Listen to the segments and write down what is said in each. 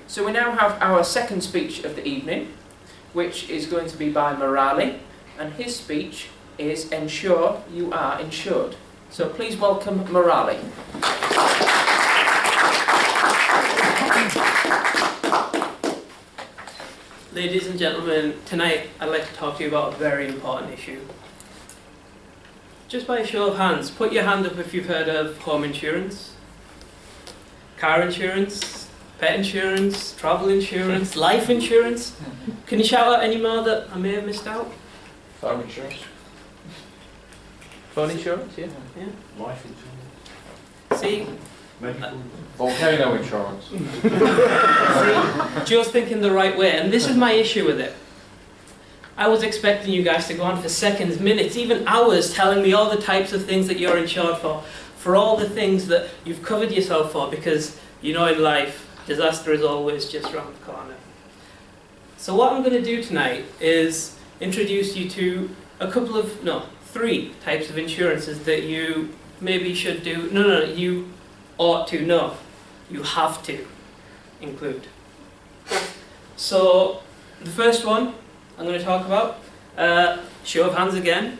So we now have our second speech of the evening, which is going to be by Murali, and his speech is Ensure You Are Insured. So please welcome Murali. Ladies and gentlemen, tonight I'd like to talk to you about a very important issue. Just by a show of hands, put your hand up if you've heard of home insurance, car insurance, pet insurance, travel insurance, life insurance. Can you shout out any more that I may have missed out? Phone insurance. Phone insurance, yeah. Life insurance. See, Medical. Volcano insurance. see, just thinking the right way, and this is my issue with it. I was expecting you guys to go on for seconds, minutes, even hours telling me all the types of things that you're insured for all the things that you've covered yourself for, because you know in life, disaster is always just around the corner. So what I'm going to do tonight is introduce you to three types of insurances that you maybe should do, you ought to know, you have to include. So the first one I'm going to talk about, show of hands again,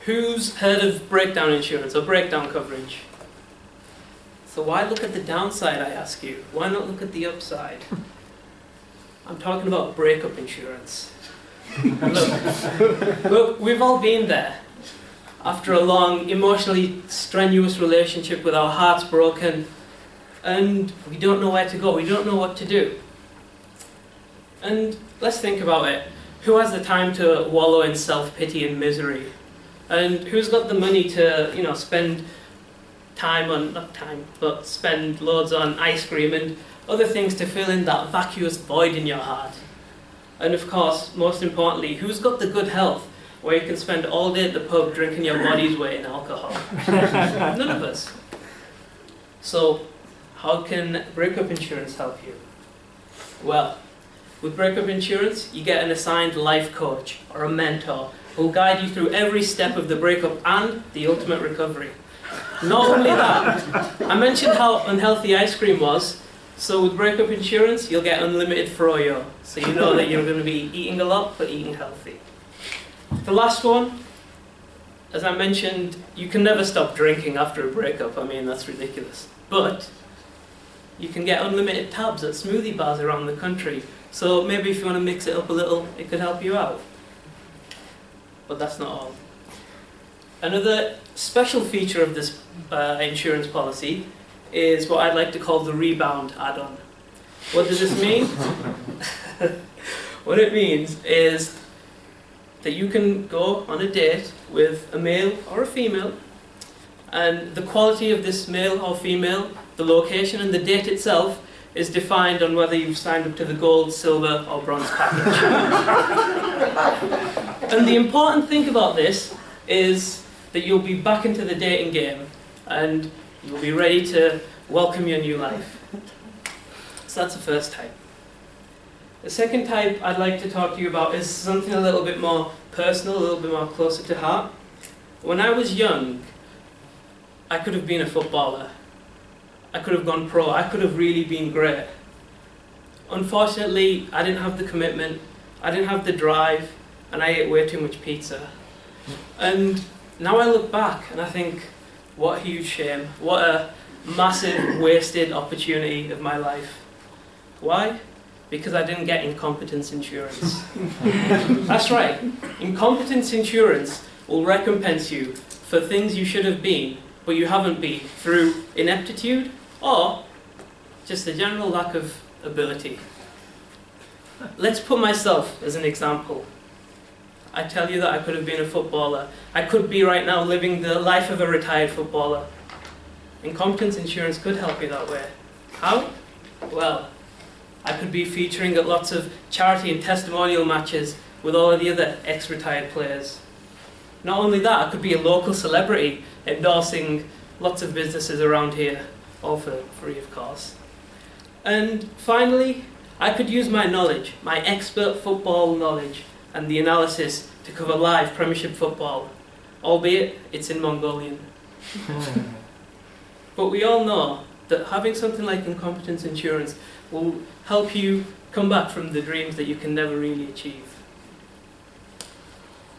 who's heard of breakdown insurance or breakdown coverage? So why look at the downside, I ask you? Why not look at the upside? I'm talking about breakup insurance. Look, we've all been there. After a long, emotionally strenuous relationship with our hearts broken, and we don't know where to go, we don't know what to do. And let's think about it. Who has the time to wallow in self-pity and misery? And who's got the money to, spend spend loads on ice cream and other things to fill in that vacuous void in your heart? And of course, most importantly, who's got the good health where you can spend all day at the pub drinking your body's weight in alcohol? None of us. So, how can breakup insurance help you? Well, with breakup insurance, you get an assigned life coach or a mentor who will guide you through every step of the breakup and the ultimate recovery. Not only that, I mentioned how unhealthy ice cream was, so with breakup insurance, you'll get unlimited froyo, so you know that you're going to be eating a lot, but eating healthy. The last one, as I mentioned, you can never stop drinking after a breakup. I mean, that's ridiculous. But you can get unlimited tabs at smoothie bars around the country. So maybe if you want to mix it up a little, it could help you out. But that's not all. Another special feature of this insurance policy is what I'd like to call the rebound add-on. What does this mean? What it means is that you can go on a date with a male or a female, and the quality of this male or female, the location and the date itself is defined on whether you've signed up to the gold, silver or bronze package. And the important thing about this is that you'll be back into the dating game and you'll be ready to welcome your new life. So that's the first type. The second type I'd like to talk to you about is something a little bit more personal, a little bit more closer to heart. When I was young, I could have been a footballer. I could have gone pro. I could have really been great. Unfortunately, I didn't have the commitment, I didn't have the drive, and I ate way too much pizza. And now I look back and I think, what a huge shame. What a massive wasted opportunity of my life. Why? Because I didn't get incompetence insurance. That's right. Incompetence insurance will recompense you for things you should have been, but you haven't been, through ineptitude or just a general lack of ability. Let's put myself as an example. I tell you that I could have been a footballer. I could be right now living the life of a retired footballer. Incompetence insurance could help you that way. How? Well, I could be featuring at lots of charity and testimonial matches with all of the other ex-retired players. Not only that, I could be a local celebrity endorsing lots of businesses around here, all for free of course. And finally, I could use my knowledge, my expert football knowledge and the analysis to cover live Premiership football, albeit it's in Mongolian. But we all know that having something like incompetence insurance will help you come back from the dreams that you can never really achieve.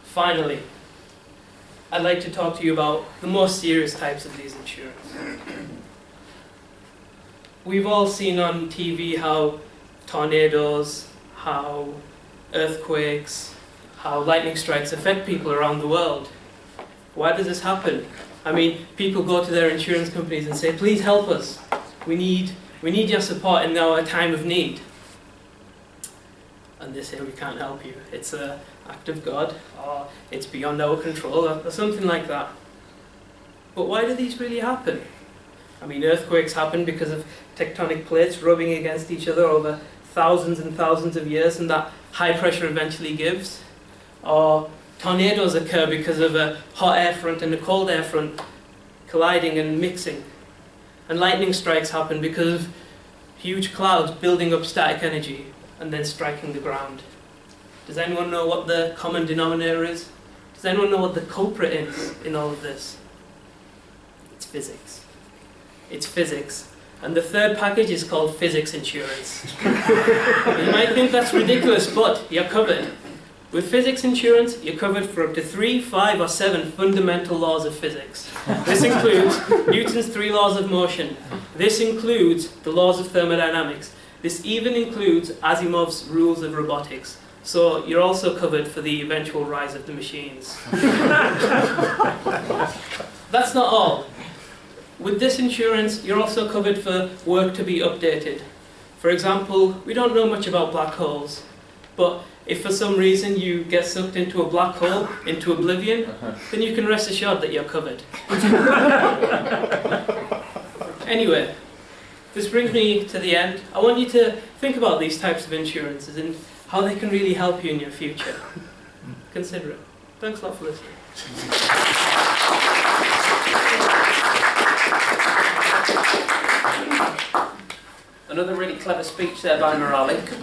Finally, I'd like to talk to you about the more serious types of these insurance. We've all seen on TV how tornadoes, how earthquakes, how lightning strikes affect people around the world. Why does this happen? I mean, people go to their insurance companies and say, please help us. We need your support in our time of need. And they say, we can't help you. It's an act of God, or it's beyond our control, or something like that. But why do these really happen? I mean, earthquakes happen because of tectonic plates rubbing against each other over thousands and thousands of years, and that high pressure eventually gives. Or tornadoes occur because of a hot air front and a cold air front colliding and mixing. And lightning strikes happen because of huge clouds building up static energy and then striking the ground. Does anyone know what the common denominator is? Does anyone know what the culprit is in all of this? It's physics. It's physics. And the third package is called physics insurance. You might think that's ridiculous, but you're covered. With physics insurance, you're covered for up to 3, 5, or 7 fundamental laws of physics. This includes Newton's 3 laws of motion. This includes the laws of thermodynamics. This even includes Asimov's rules of robotics. So you're also covered for the eventual rise of the machines. That's not all. With this insurance, you're also covered for work to be updated. For example, we don't know much about black holes, but if for some reason you get sucked into a black hole, into oblivion, then you can rest assured that you're covered. Anyway, this brings me to the end. I want you to think about these types of insurances and how they can really help you in your future. Consider it. Thanks a lot for listening. Another really clever speech there by Murali.